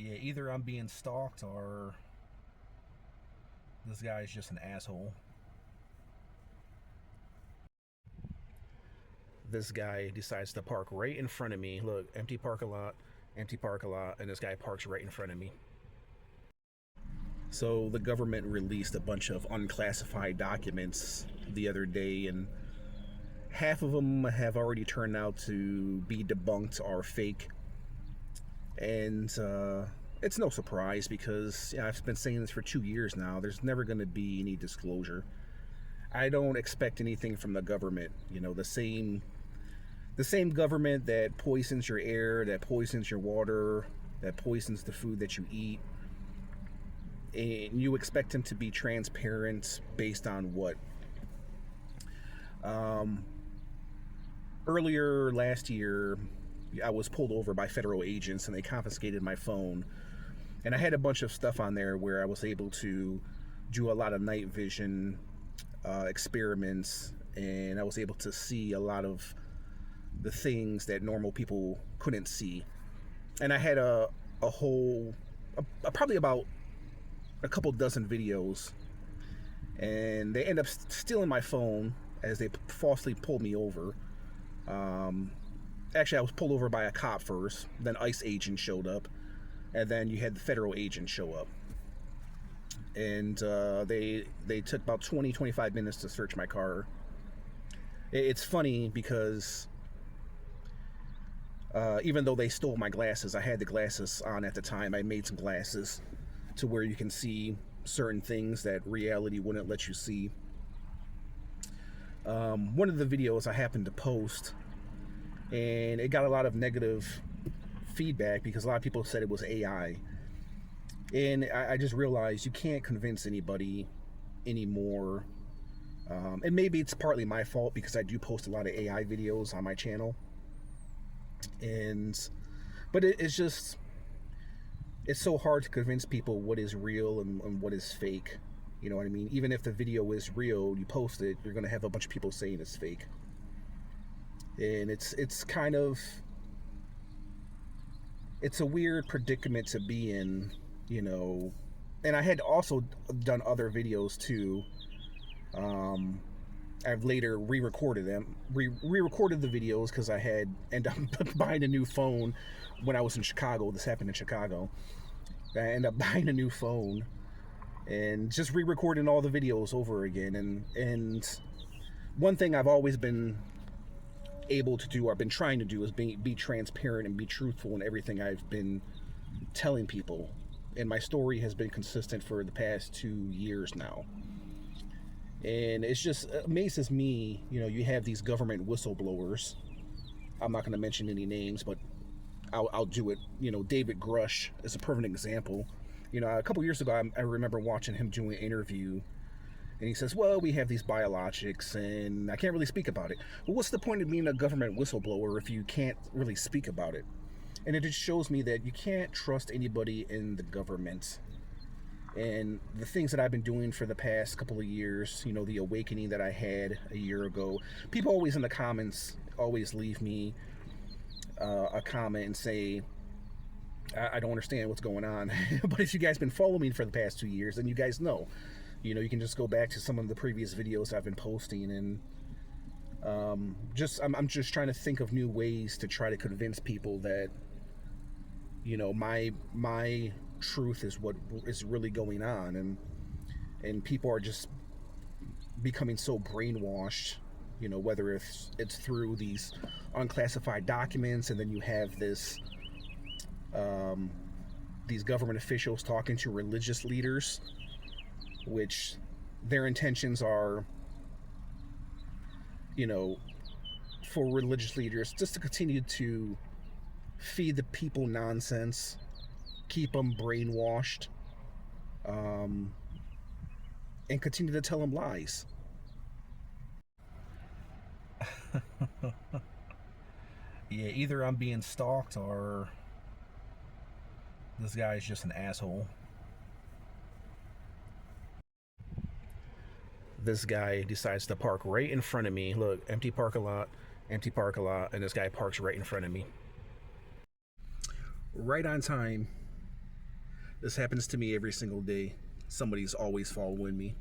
Yeah, either I'm being stalked or this guy is just an asshole. This guy decides to park right in front of me. Look, empty parking lot, and this guy parks right in front of me. So the government released a bunch of unclassified documents the other day, and half of them have already turned out to be debunked or fake. And it's no surprise because I've been saying this for 2 years now. There's never going to be any disclosure. I don't expect anything from the government. The same government that poisons your air, that poisons your water, that poisons the food that you eat. And you expect them to be transparent based on what? Earlier last year, I was pulled over by federal agents and they confiscated my phone. And I had a bunch of stuff on there where I was able to do a lot of night vision experiments, and I was able to see a lot of the things that normal people couldn't see. And I had probably about a couple dozen videos, and they end up stealing my phone as they falsely pulled me over. Actually, I was pulled over by a cop first, then ICE agent showed up, and then you had the federal agent show up. And they took about 20-25 minutes to search my car. It's funny because even though they stole my glasses, I had the glasses on at the time. I made some glasses to where you can see certain things that reality wouldn't let you see. One of the videos I happened to post, and it got a lot of negative feedback because a lot of people said it was AI. And I just realized you can't convince anybody anymore. And maybe it's partly my fault because I do post a lot of AI videos on my channel. But it's so hard to convince people what is real and what is fake. You know what I mean? Even if the video is real, you post it, you're going to have a bunch of people saying it's fake. And it's kind of, it's a weird predicament to be in, and I had also done other videos too. I've later re-recorded them, re-recorded the videos because I had ended up buying a new phone when I was in Chicago. This happened in Chicago. I ended up buying a new phone and just re-recording all the videos over again. And one thing I've always been able to do, or been trying to do, is be transparent and be truthful in everything I've been telling people. And my story has been consistent for the past 2 years now. And it's just amazes me, you have these government whistleblowers. I'm not going to mention any names, but I'll do it. David Grush is a perfect example. A couple years ago, I remember watching him do an interview, and he says, well, we have these biologics, and I can't really speak about it. Well, what's the point of being a government whistleblower if you can't really speak about it? And it just shows me that you can't trust anybody in the government. And the things that I've been doing for the past couple of years, the awakening that I had a year ago, people always in the comments always leave me a comment and say, I don't understand what's going on. But if you guys been following me for the past 2 years, then you guys know. You can just go back to some of the previous videos I've been posting, and I'm just trying to think of new ways to try to convince people that my truth is what is really going on, and people are just becoming so brainwashed, whether it's through these unclassified documents, and then you have these government officials talking to religious leaders, which their intentions are, for religious leaders just to continue to feed the people nonsense, keep them brainwashed, and continue to tell them lies. Yeah, either I'm being stalked or this guy is just an asshole. This guy decides to park right in front of me. Look, empty parking lot, and this guy parks right in front of me. Right on time, This happens to me every single day. Somebody's always following me.